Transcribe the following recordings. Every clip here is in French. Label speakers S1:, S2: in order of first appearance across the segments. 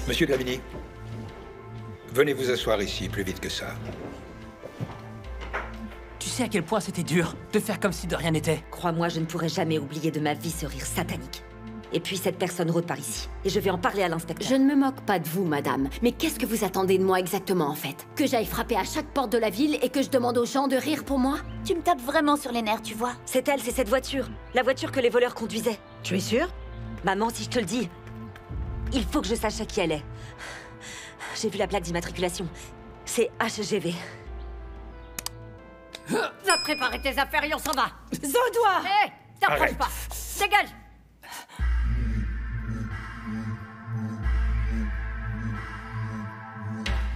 S1: Monsieur Gravini, venez vous asseoir ici, plus vite que ça.
S2: Tu sais à quel point c'était dur de faire comme si de rien n'était.
S3: Crois-moi, je ne pourrai jamais oublier de ma vie ce rire satanique. Et puis cette personne rôde par ici. Et je vais en parler à l'inspecteur.
S4: Je ne me moque pas de vous, madame. Mais qu'est-ce que vous attendez de moi exactement, en fait? Que j'aille frapper à chaque porte de la ville et que je demande aux gens de rire pour moi?
S5: Tu me tapes vraiment sur les nerfs, tu vois.
S3: C'est elle, c'est cette voiture. La voiture que les voleurs conduisaient.
S6: Tu es sûre?
S3: Maman, si je te le dis, il faut que je sache à qui elle est. J'ai vu la plaque d'immatriculation. C'est HGV.
S5: Va préparer tes affaires et on s'en va.
S6: Zodois!
S5: Hé, t'approches
S1: Arrête.
S5: pas. Dégage.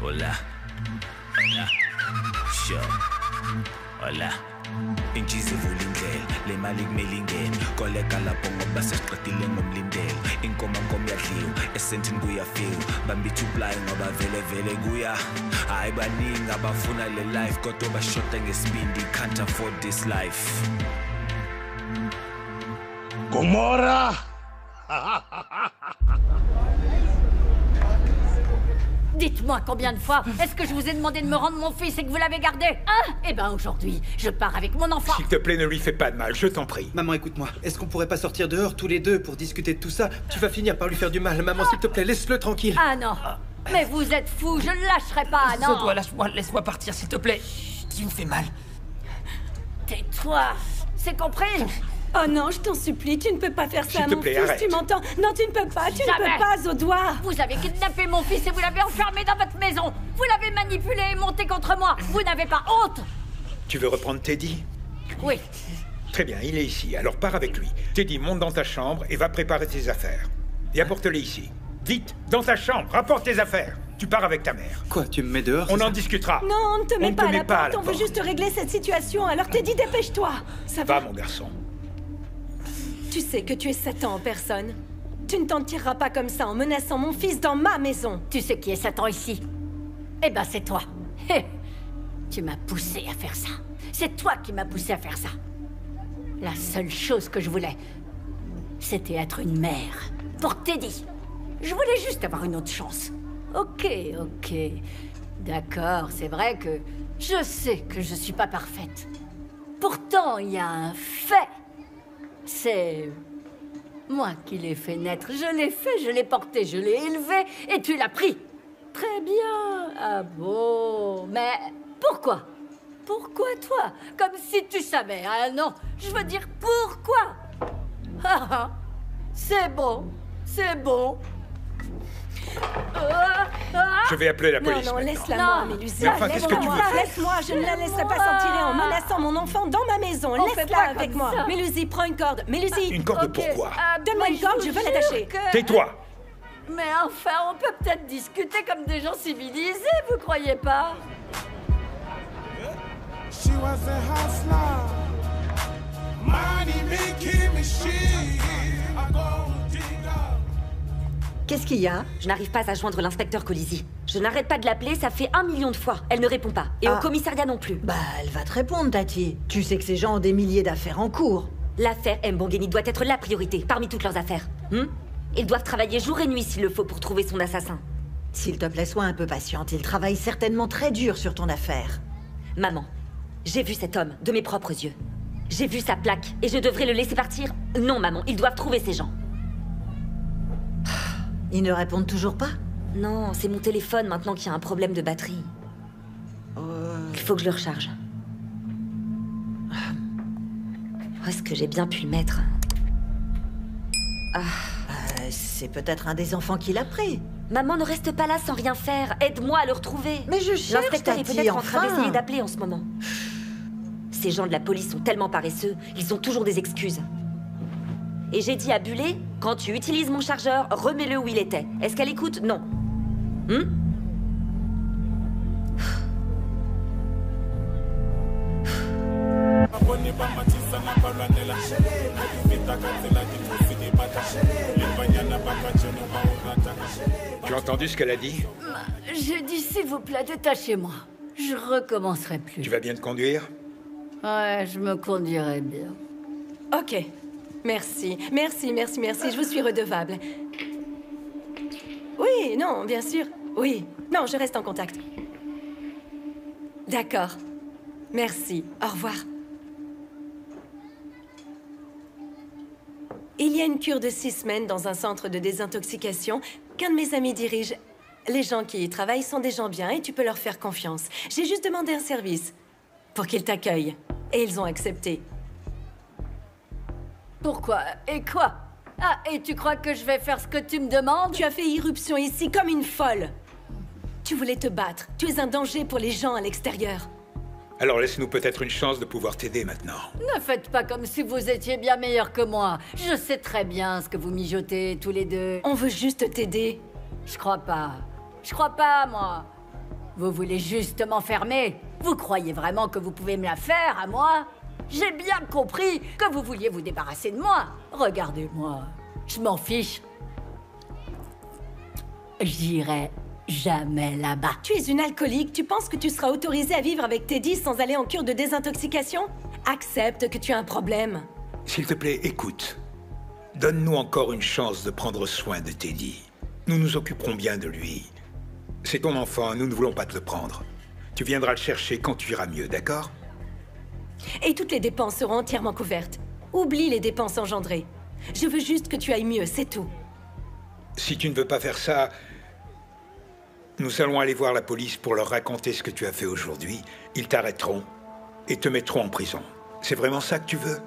S7: Hola. Hola. Sure. Hola. Inchizi vula indlela le mali kumele ingene koleka lapho ngoba sesiqedile ngomlindelo inkoma yadliwa esentini kuyafika bambithi uplayi ngoba vele kuya hayi baningi abafuna le life kodwa bashoda ngesibindi can't afford this life.
S8: Gomorra!
S5: Dites-moi combien de fois est-ce que je vous ai demandé de me rendre mon fils et que vous l'avez gardé? Hein? Eh ben aujourd'hui, je pars avec mon enfant.
S1: S'il te plaît, ne lui fais pas de mal, je t'en prie.
S9: Maman, écoute-moi. Est-ce qu'on pourrait pas sortir dehors tous les deux pour discuter de tout ça? Tu vas finir par lui faire du mal. Maman, s'il te plaît, laisse-le tranquille.
S5: Ah non. Mais vous êtes fous, je ne lâcherai pas, non.
S2: Zodois, laisse-moi partir, s'il te plaît. Tu me fais mal.
S5: Tais-toi. C'est compris?
S6: Oh non, je t'en supplie, tu ne peux pas faire ça à
S1: S'il te
S6: mon
S1: plaît,
S6: fils,
S1: arrête.
S6: tu m'entends? Non, tu ne peux pas, tu ne
S5: Jamais.
S6: peux pas, Zodois!
S5: Vous avez kidnappé mon fils et vous l'avez enfermé dans votre maison. Vous l'avez manipulé et monté contre moi. Vous n'avez pas honte?
S1: Tu veux reprendre Teddy?
S5: Oui.
S1: Très bien, il est ici, alors pars avec lui. Teddy, monte dans ta chambre et va préparer tes affaires. Et apporte-les ici. Vite, dans ta chambre, rapporte tes affaires. Tu pars avec ta mère.
S9: Quoi, tu me mets dehors?
S1: On
S9: c'est
S1: en
S9: ça?
S1: discutera.
S6: Non, on ne te
S1: On
S6: met
S1: ne
S6: pas
S1: te
S6: à
S1: met
S6: la
S1: pas à
S6: porte,
S1: la
S6: on veut
S1: porte.
S6: juste régler cette situation. Alors Teddy, dépêche-toi! Ça
S1: Va,
S6: va?
S1: mon garçon.
S6: Tu sais que tu es Satan en personne. Tu ne t'en tireras pas comme ça en menaçant mon fils dans ma maison.
S5: Tu sais qui est Satan ici? Eh ben c'est toi. Hé. Tu m'as poussé à faire ça. C'est toi qui m'as poussé à faire ça. La seule chose que je voulais, c'était être une mère. Pour Teddy. Je voulais juste avoir une autre chance. Ok. D'accord, c'est vrai que je sais que je suis pas parfaite. Pourtant, il y a un fait. C'est moi qui l'ai fait naître. Je l'ai fait, je l'ai porté, je l'ai élevé et tu l'as pris. Très bien. Ah bon, mais pourquoi? Pourquoi toi? Comme si tu savais. Ah non, je veux dire pourquoi? C'est bon, c'est bon.
S1: Je vais appeler la
S6: Non,
S1: police.
S6: non,
S1: maintenant.
S6: laisse-la
S5: Non.
S6: moi, Mélusia.
S1: Mais enfin, qu'est-ce que tu veux faire?
S6: Laisse-moi, je ne la laisserai pas s'en tirer en menaçant mon enfant dans ma maison.
S5: On fait
S6: Laisse-la
S5: pas
S6: avec
S5: comme
S6: moi.
S5: ça.
S6: Mélusie, prends une corde. Mélusie,
S1: Une corde
S5: Ok,
S1: pourquoi?
S6: donne-moi
S5: mais
S6: une corde,
S5: vous
S6: je veux
S5: jure
S6: l'attacher.
S5: que-
S1: Tais-toi!
S5: Mais enfin, on peut peut-être discuter comme des gens civilisés, vous croyez pas?
S10: She was a hustler, money making machine, a gold digger.
S6: Qu'est-ce qu'il y a?
S3: Je n'arrive pas à joindre l'inspecteur Colisi. Je n'arrête pas de l'appeler, ça fait 1 million de fois. Elle ne répond pas. Et au commissariat non plus.
S6: Bah, elle va te répondre, Tati. Tu sais que ces gens ont des milliers d'affaires en cours.
S3: L'affaire Mbongeni doit être la priorité parmi toutes leurs affaires. Ils doivent travailler jour et nuit s'il le faut pour trouver son assassin.
S6: S'il te plaît, sois un peu patiente. Il travaille certainement très dur sur ton affaire.
S3: Maman, j'ai vu cet homme de mes propres yeux. J'ai vu sa plaque et je devrais le laisser partir? Non, maman, ils doivent trouver ces gens.
S6: Ils ne répondent toujours pas?
S3: Non, c'est mon téléphone maintenant qui a un problème de batterie. Il faut que je le recharge. Où est-ce que j'ai bien pu le mettre?
S6: C'est peut-être un des enfants qui l'a pris.
S3: Maman, ne reste pas là sans rien faire. Aide-moi à le retrouver.
S6: Mais je cherche,
S3: L'inspecteur est
S6: Tati,
S3: peut-être en train
S6: enfin.
S3: d'essayer d'appeler en ce moment. Ces gens de la police sont tellement paresseux, ils ont toujours des excuses. Et j'ai dit à Bullet, quand tu utilises mon chargeur, remets-le où il était. Est-ce qu'elle écoute? Non.
S1: Tu as entendu ce qu'elle a dit?
S5: J'ai dit s'il vous plaît, détachez-moi. Je recommencerai plus.
S1: Tu vas bien te conduire?
S5: Ouais, je me conduirai bien.
S6: Ok. Merci. Je vous suis redevable. Oui, non, bien sûr. Oui. Non, je reste en contact. D'accord. Merci. Au revoir. Il y a une cure de 6 semaines dans un centre de désintoxication qu'un de mes amis dirige. Les gens qui y travaillent sont des gens bien et tu peux leur faire confiance. J'ai juste demandé un service pour qu'ils t'accueillent. Et ils ont accepté.
S5: Pourquoi? Et quoi? Ah, et tu crois que je vais faire ce que tu me demandes?
S6: Tu as fait irruption ici comme une folle. Tu voulais te battre. Tu es un danger pour les gens à l'extérieur.
S1: Alors laisse-nous peut-être une chance de pouvoir t'aider maintenant.
S5: Ne faites pas comme si vous étiez bien meilleur que moi. Je sais très bien ce que vous mijotez tous les deux.
S6: On veut juste t'aider.
S5: Je crois pas. Je crois pas, moi. Vous voulez juste m'enfermer? Vous croyez vraiment que vous pouvez me la faire, à moi? J'ai bien compris que vous vouliez vous débarrasser de moi. Regardez-moi. Je m'en fiche. J'irai jamais là-bas.
S6: Tu es une alcoolique. Tu penses que tu seras autorisée à vivre avec Teddy sans aller en cure de désintoxication? Accepte que tu as un problème.
S1: S'il te plaît, écoute. Donne-nous encore une chance de prendre soin de Teddy. Nous nous occuperons bien de lui. C'est ton enfant, nous ne voulons pas te le prendre. Tu viendras le chercher quand tu iras mieux, d'accord?
S6: Et toutes les dépenses seront entièrement couvertes. Oublie les dépenses engendrées. Je veux juste que tu ailles mieux, c'est tout.
S1: Si tu ne veux pas faire ça, nous allons aller voir la police pour leur raconter ce que tu as fait aujourd'hui. Ils t'arrêteront et te mettront en prison. C'est vraiment ça que tu veux?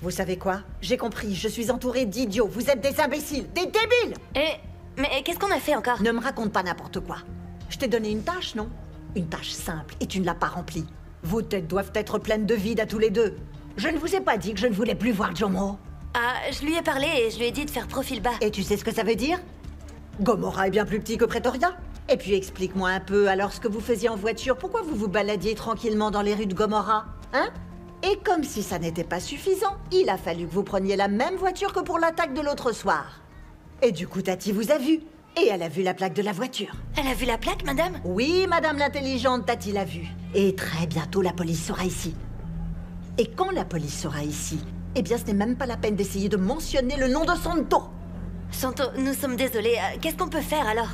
S11: Vous savez quoi? J'ai compris, je suis entourée d'idiots. Vous êtes des imbéciles, des débiles!
S3: Mais qu'est-ce qu'on a fait encore?
S11: Ne me raconte pas n'importe quoi. Je t'ai donné une tâche, non? Une tâche simple, et tu ne l'as pas remplie. Vos têtes doivent être pleines de vide à tous les deux. Je ne vous ai pas dit que je ne voulais plus voir Jomo.
S3: Ah, je lui ai parlé et je lui ai dit de faire profil bas.
S11: Et tu sais ce que ça veut dire? Gomorrah est bien plus petit que Pretoria. Et puis explique-moi un peu, alors ce que vous faisiez en voiture, pourquoi vous vous baladiez tranquillement dans les rues de Gomorrah? Hein? Et comme si ça n'était pas suffisant, il a fallu que vous preniez la même voiture que pour l'attaque de l'autre soir. Et du coup, Tati vous a vu. Et elle a vu la plaque de la voiture.
S3: Elle a vu la plaque, madame?
S11: Oui, madame l'intelligente, Tati l'a vue. Et très bientôt, la police sera ici. Et quand la police sera ici, eh bien, ce n'est même pas la peine d'essayer de mentionner le nom de Santo.
S3: Santo, nous sommes désolés. Qu'est-ce qu'on peut faire, alors?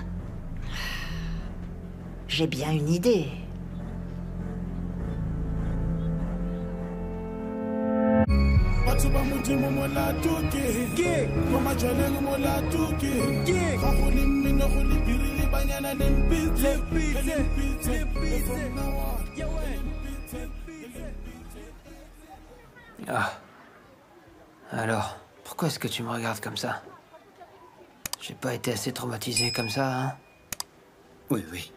S11: J'ai bien une idée.
S2: Ah. Alors, pourquoi est-ce que tu me regardes comme ça? J'ai pas été assez traumatisé comme ça, hein?
S12: Oui, oui.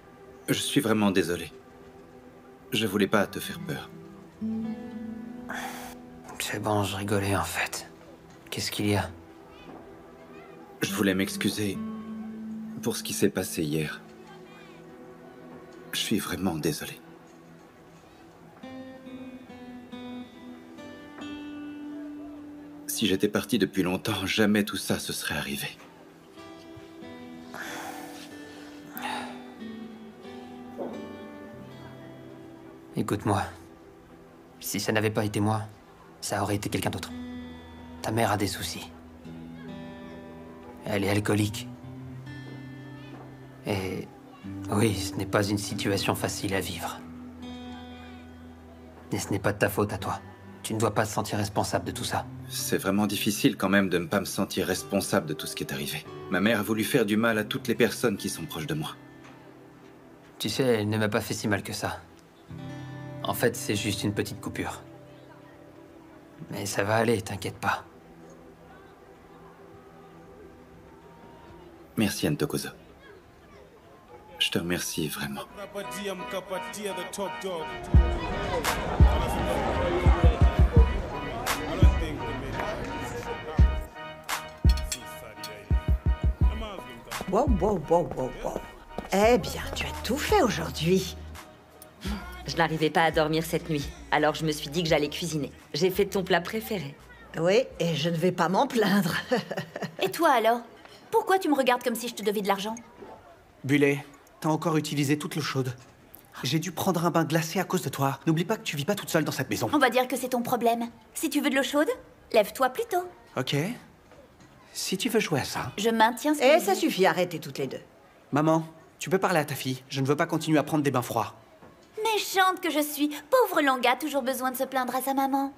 S12: Je suis vraiment désolé. Je voulais pas te faire peur.
S2: C'est bon, je rigolais en fait. Qu'est-ce qu'il y a?
S12: Je voulais m'excuser pour ce qui s'est passé hier. Je suis vraiment désolé. Si j'étais parti depuis longtemps, jamais tout ça se serait arrivé.
S2: Écoute-moi. Si ça n'avait pas été moi, ça aurait été quelqu'un d'autre. Ta mère a des soucis. Elle est alcoolique. Et oui, ce n'est pas une situation facile à vivre. Et ce n'est pas de ta faute à toi. Tu ne dois pas te sentir responsable de tout ça.
S12: C'est vraiment difficile quand même de ne pas me sentir responsable de tout ce qui est arrivé. Ma mère a voulu faire du mal à toutes les personnes qui sont proches de moi.
S2: Tu sais, elle ne m'a pas fait si mal que ça. En fait, c'est juste une petite coupure. Mais ça va aller, t'inquiète pas.
S12: Merci, Ntokozo. Je te remercie vraiment.
S11: Wow, wow, wow, wow, wow. Eh bien, tu as tout fait aujourd'hui.
S3: Je n'arrivais pas à dormir cette nuit, alors je me suis dit que j'allais cuisiner. J'ai fait ton plat préféré.
S11: Oui, et je ne vais pas m'en plaindre.
S13: Et toi alors? Pourquoi tu me regardes comme si je te devais de l'argent?
S14: Bullet, t'as encore utilisé toute l'eau chaude. J'ai dû prendre un bain glacé à cause de toi. N'oublie pas que tu vis pas toute seule dans cette maison.
S13: On va dire que c'est ton problème. Si tu veux de l'eau chaude, lève-toi plus tôt.
S14: Ok. Si tu veux jouer à ça...
S13: Je maintiens ce que
S11: ça suffit, arrêtez toutes les deux.
S14: Maman, tu peux parler à ta fille. Je ne veux pas continuer à prendre des bains froids.
S13: Méchante que je suis. Pauvre Langa, toujours besoin de se plaindre à sa maman.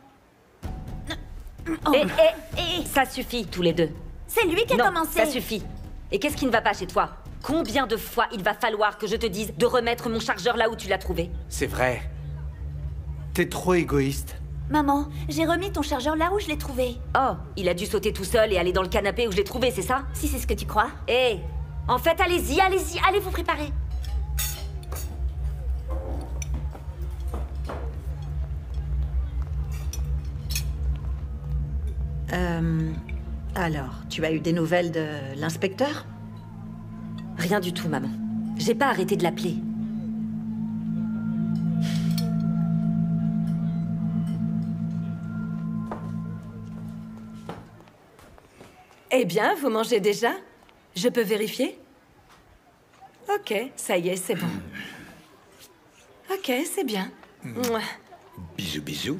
S3: Ça suffit, tous les deux.
S13: C'est lui qui a commencé.
S3: Ça suffit. Et qu'est-ce qui ne va pas chez toi? Combien de fois il va falloir que je te dise de remettre mon chargeur là où tu l'as trouvé?
S14: C'est vrai. T'es trop égoïste.
S13: Maman, j'ai remis ton chargeur là où je l'ai trouvé.
S3: Oh, il a dû sauter tout seul et aller dans le canapé où je l'ai trouvé, c'est ça?
S13: Si c'est ce que tu crois.
S3: En fait, allez-y, allez vous préparer.
S11: Alors, tu as eu des nouvelles de l'inspecteur?
S3: Rien du tout, maman. J'ai pas arrêté de l'appeler.
S6: Eh bien, vous mangez déjà? Je peux vérifier? Ok, ça y est, c'est bon. Ok, c'est bien. Mouah.
S1: Bisous, bisous.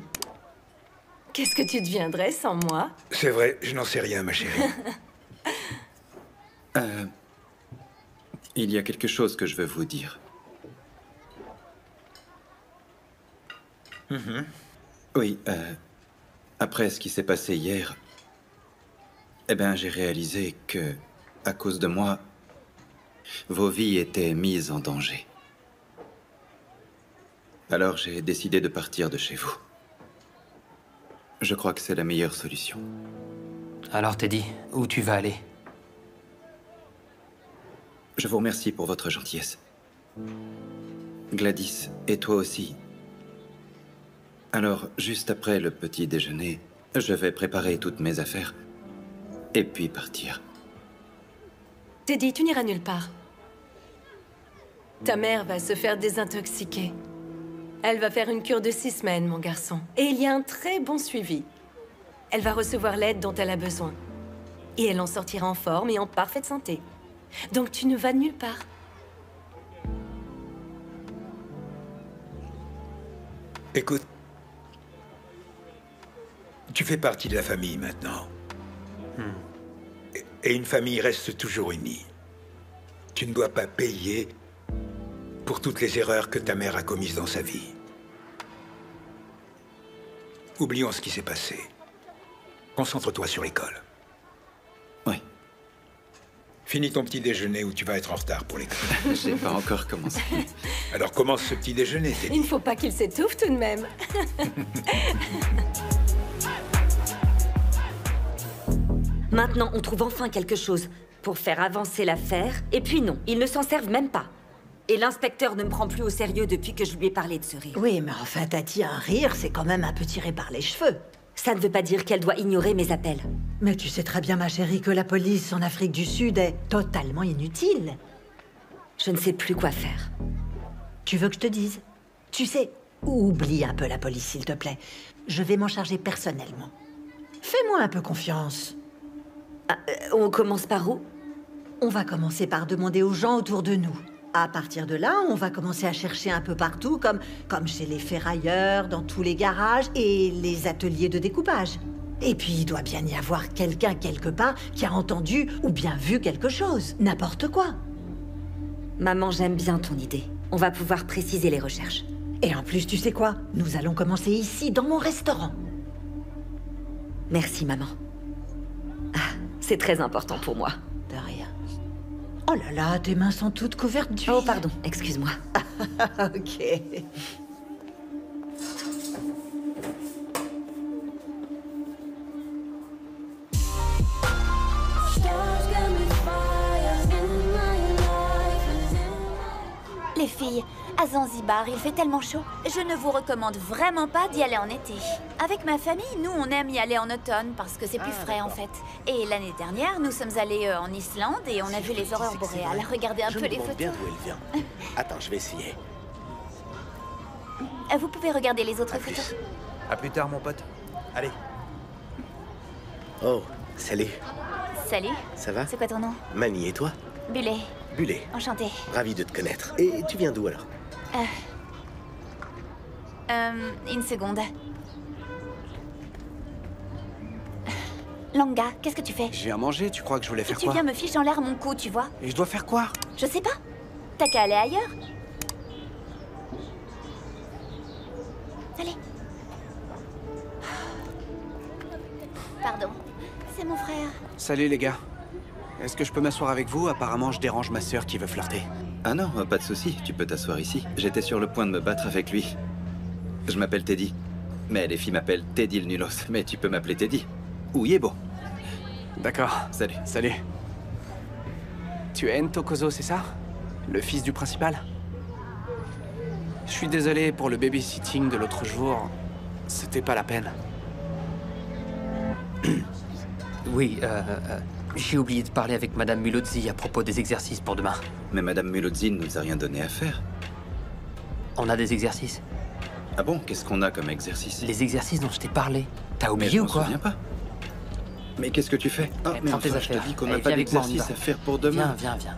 S6: Qu'est-ce que tu deviendrais sans moi?
S1: C'est vrai, je n'en sais rien, ma chérie.
S12: Il y a quelque chose que je veux vous dire. Oui, après ce qui s'est passé hier, eh bien, j'ai réalisé que, à cause de moi, vos vies étaient mises en danger. Alors j'ai décidé de partir de chez vous. Je crois que c'est la meilleure solution.
S2: Alors Teddy, où tu vas aller?
S12: Je vous remercie pour votre gentillesse. Gladys, et toi aussi. Alors, juste après le petit déjeuner, je vais préparer toutes mes affaires et puis partir.
S6: Teddy, tu n'iras nulle part. Ta mère va se faire désintoxiquer. Elle va faire une cure de 6 semaines, mon garçon. Et il y a un très bon suivi. Elle va recevoir l'aide dont elle a besoin. Et elle en sortira en forme et en parfaite santé. Donc tu ne vas nulle part.
S1: Écoute, tu fais partie de la famille maintenant. Et une famille reste toujours unie. Tu ne dois pas payer pour toutes les erreurs que ta mère a commises dans sa vie. Oublions ce qui s'est passé. Concentre-toi sur l'école.
S12: Oui.
S1: Finis ton petit déjeuner ou tu vas être en retard pour l'école.
S12: J'ai pas encore commencé.
S1: Alors commence ce petit déjeuner, Teddy.
S6: Il ne faut pas qu'il s'étouffe tout de même.
S3: Maintenant, on trouve enfin quelque chose pour faire avancer l'affaire. Et puis non, ils ne s'en servent même pas. Et l'inspecteur ne me prend plus au sérieux depuis que je lui ai parlé de ce rire.
S11: Oui, mais enfin, Tati, un rire, c'est quand même un peu tiré par les cheveux.
S3: Ça ne veut pas dire qu'elle doit ignorer mes appels.
S11: Mais tu sais très bien, ma chérie, que la police en Afrique du Sud est totalement inutile.
S3: Je ne sais plus quoi faire.
S11: Tu veux que je te dise? Tu sais, oublie un peu la police, s'il te plaît. Je vais m'en charger personnellement. Fais-moi un peu confiance.
S3: On commence par où?
S11: On va commencer par demander aux gens autour de nous. À partir de là, on va commencer à chercher un peu partout, comme chez les ferrailleurs, dans tous les garages et les ateliers de découpage. Et puis, il doit bien y avoir quelqu'un quelque part qui a entendu ou bien vu quelque chose. N'importe quoi.
S3: Maman, j'aime bien ton idée. On va pouvoir préciser les recherches.
S11: Et en plus, tu sais quoi? Nous allons commencer ici, dans mon restaurant.
S3: Merci, maman. Ah, c'est très important pour moi.
S11: De rien. Oh là là, tes mains sont toutes couvertes d'huile.
S3: Oh, pardon, excuse-moi.
S11: Ok.
S13: Les filles, à Zanzibar, il fait tellement chaud. Je ne vous recommande vraiment pas d'y aller en été. Avec ma famille, nous, on aime y aller en automne parce que c'est plus frais, en fait. Et l'année dernière, nous sommes allés en Islande et on a vu les aurores boréales. Regardez un peu les photos.
S15: Bien d'où elle vient. Attends, je vais essayer.
S13: Vous pouvez regarder les autres photos.
S15: À plus tard, mon pote. Allez. Oh, salut.
S13: Salut.
S15: Ça va?
S13: C'est quoi ton nom?
S15: Mani, et toi?
S13: Bullet.
S15: Bullet.
S13: Enchantée.
S15: Ravi de te connaître. Et tu viens d'où alors?
S13: Une seconde. Langa, qu'est-ce que tu fais?
S14: Je viens manger, tu crois que je voulais faire
S13: Tu
S14: quoi?
S13: viens me ficher en l'air mon cou, tu vois?
S14: Et je dois faire quoi?
S13: Je sais pas. T'as qu'à aller ailleurs. Allez. Pardon, c'est mon frère.
S14: Salut les gars. Est-ce que je peux m'asseoir avec vous? Apparemment, je dérange ma sœur qui veut flirter.
S12: Ah non, pas de souci, tu peux t'asseoir ici. J'étais sur le point de me battre avec lui. Je m'appelle Teddy. Mais les filles m'appellent Teddy le Nulos. Mais tu peux m'appeler Teddy. Ou Yebo.
S14: D'accord.
S12: Salut.
S14: Salut. Tu es Ntokozo, c'est ça? Le fils du principal? Je suis désolé pour le babysitting de l'autre jour. C'était pas la peine.
S2: Oui, j'ai oublié de parler avec Madame Mulozzi à propos des exercices pour demain.
S12: Mais Madame Mulozzi ne nous a rien donné à faire.
S2: On a des exercices.
S12: Ah bon? Qu'est-ce qu'on a comme exercice?
S2: Les exercices dont je t'ai parlé. T'as
S12: Mais
S2: oublié
S12: je
S2: ou
S12: m'en
S2: quoi?
S12: souviens pas. Mais qu'est-ce que tu fais? Ah, mais
S2: Prends tes
S12: enfin, je te
S2: affaires.
S12: dis qu'on
S2: Allez,
S12: n'a pas
S2: viens avec moi, on y
S12: d'exercice
S2: va.
S12: à faire pour demain.
S2: Viens, viens, viens.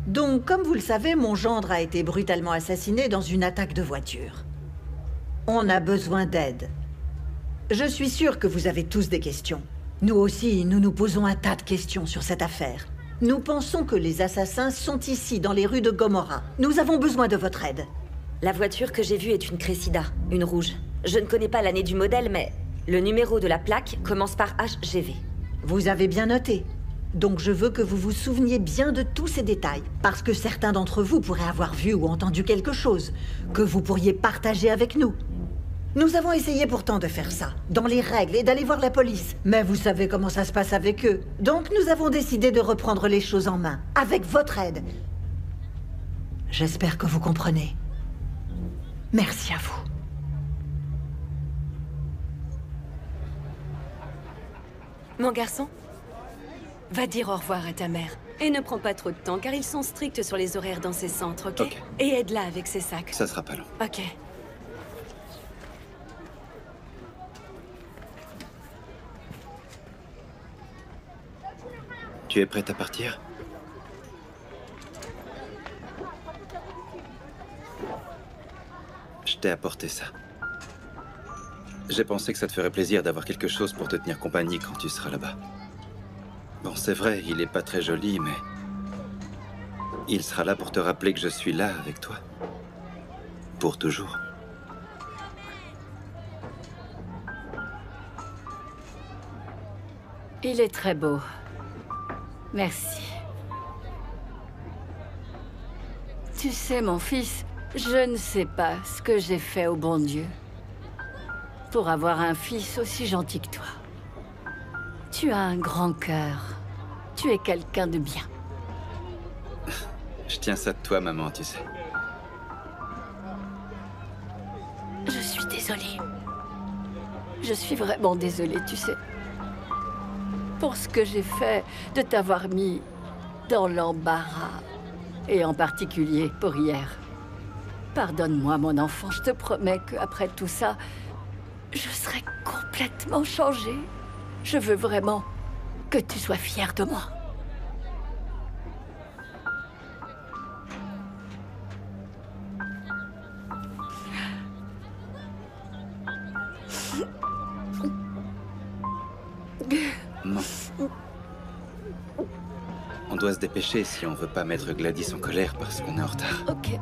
S11: Donc, comme vous le savez, mon gendre a été brutalement assassiné dans une attaque de voiture. On a besoin d'aide. Je suis sûre que vous avez tous des questions. Nous aussi, nous nous posons un tas de questions sur cette affaire. Nous pensons que les assassins sont ici, dans les rues de Gomorrah. Nous avons besoin de votre aide.
S3: La voiture que j'ai vue est une Cressida, une rouge. Je ne connais pas l'année du modèle, mais le numéro de la plaque commence par HGV.
S11: Vous avez bien noté. Donc je veux que vous vous souveniez bien de tous ces détails, parce que certains d'entre vous pourraient avoir vu ou entendu quelque chose, que vous pourriez partager avec nous. Nous avons essayé pourtant de faire ça, dans les règles, et d'aller voir la police. Mais vous savez comment ça se passe avec eux. Donc nous avons décidé de reprendre les choses en main, avec votre aide. J'espère que vous comprenez. Merci à vous.
S6: Mon garçon, va dire au revoir à ta mère. Et ne prends pas trop de temps, car ils sont stricts sur les horaires dans ces centres, ok? Et aide-la avec ses sacs.
S12: Ça sera pas long.
S6: Ok.
S12: Tu es prête à partir? Je t'ai apporté ça. J'ai pensé que ça te ferait plaisir d'avoir quelque chose pour te tenir compagnie quand tu seras là-bas. Bon, c'est vrai, il est pas très joli, mais... il sera là pour te rappeler que je suis là avec toi. Pour toujours.
S5: Il est très beau. Merci. Tu sais, mon fils, je ne sais pas ce que j'ai fait au bon Dieu pour avoir un fils aussi gentil que toi. Tu as un grand cœur. Tu es quelqu'un de bien.
S12: Je tiens ça de toi, maman, tu sais.
S5: Je suis désolée. Je suis vraiment désolée, tu sais. Pour ce que j'ai fait de t'avoir mis dans l'embarras. Et en particulier pour hier. Pardonne-moi, mon enfant. Je te promets qu'après tout ça, je serai complètement changée. Je veux vraiment que tu sois fière de moi.
S12: Non. On doit se dépêcher si on veut pas mettre Gladys en colère parce qu'on est en retard.
S5: Ok.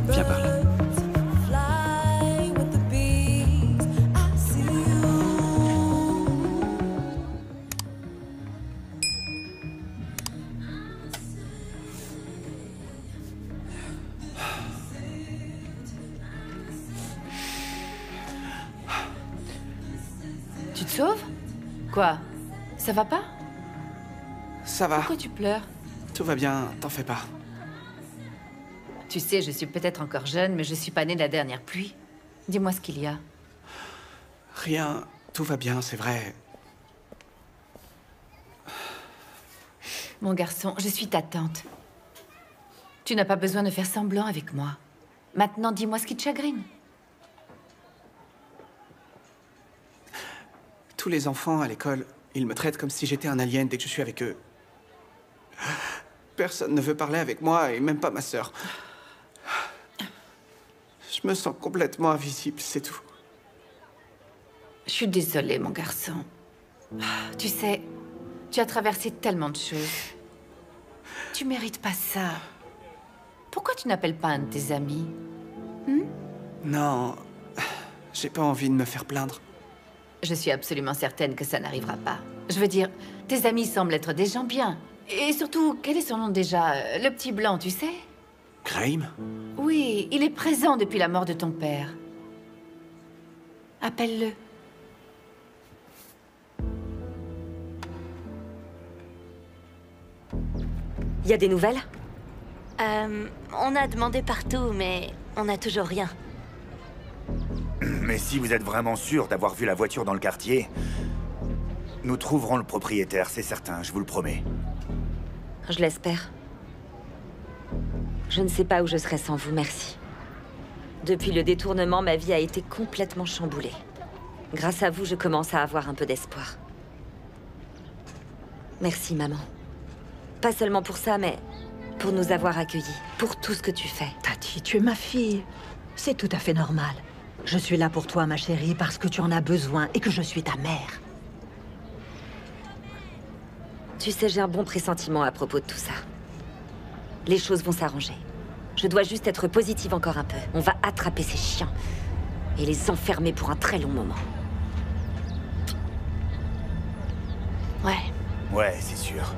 S12: Viens par là.
S16: Tu te sauves? Quoi? Ça va pas?
S14: Ça va.
S16: Pourquoi tu pleures?
S14: Tout va bien, t'en fais pas.
S16: Tu sais, je suis peut-être encore jeune, mais je suis pas née de la dernière pluie. Dis-moi ce qu'il y a.
S14: Rien, tout va bien, c'est vrai.
S16: Mon garçon, je suis ta tante. Tu n'as pas besoin de faire semblant avec moi. Maintenant, dis-moi ce qui te chagrine.
S14: Tous les enfants à l'école, ils me traitent comme si j'étais un alien dès que je suis avec eux. Personne ne veut parler avec moi, et même pas ma sœur. Je me sens complètement invisible, c'est tout.
S16: Je suis désolée, mon garçon. Tu sais, tu as traversé tellement de choses. Tu mérites pas ça. Pourquoi tu n'appelles pas un de tes amis?
S14: Non, j'ai pas envie de me faire plaindre.
S16: Je suis absolument certaine que ça n'arrivera pas. Je veux dire, tes amis semblent être des gens bien. Et surtout, quel est son nom déjà? Le petit blanc, tu sais?
S14: Graham?
S16: Oui, il est présent depuis la mort de ton père. Appelle-le.
S3: Y a des nouvelles?
S17: On a demandé partout, mais on n'a toujours rien.
S18: Mais si vous êtes vraiment sûr d'avoir vu la voiture dans le quartier, nous trouverons le propriétaire, c'est certain, je vous le promets.
S3: Je l'espère. Je ne sais pas où je serais sans vous, merci. Depuis le détournement, ma vie a été complètement chamboulée. Grâce à vous, je commence à avoir un peu d'espoir. Merci, maman. Pas seulement pour ça, mais pour nous avoir accueillis, pour tout ce que tu fais.
S11: Tati, tu es ma fille. C'est tout à fait normal. Je suis là pour toi, ma chérie, parce que tu en as besoin et que je suis ta mère.
S3: Tu sais, j'ai un bon pressentiment à propos de tout ça. Les choses vont s'arranger. Je dois juste être positive encore un peu. On va attraper ces chiens et les enfermer pour un très long moment.
S17: Ouais.
S18: Ouais, c'est sûr.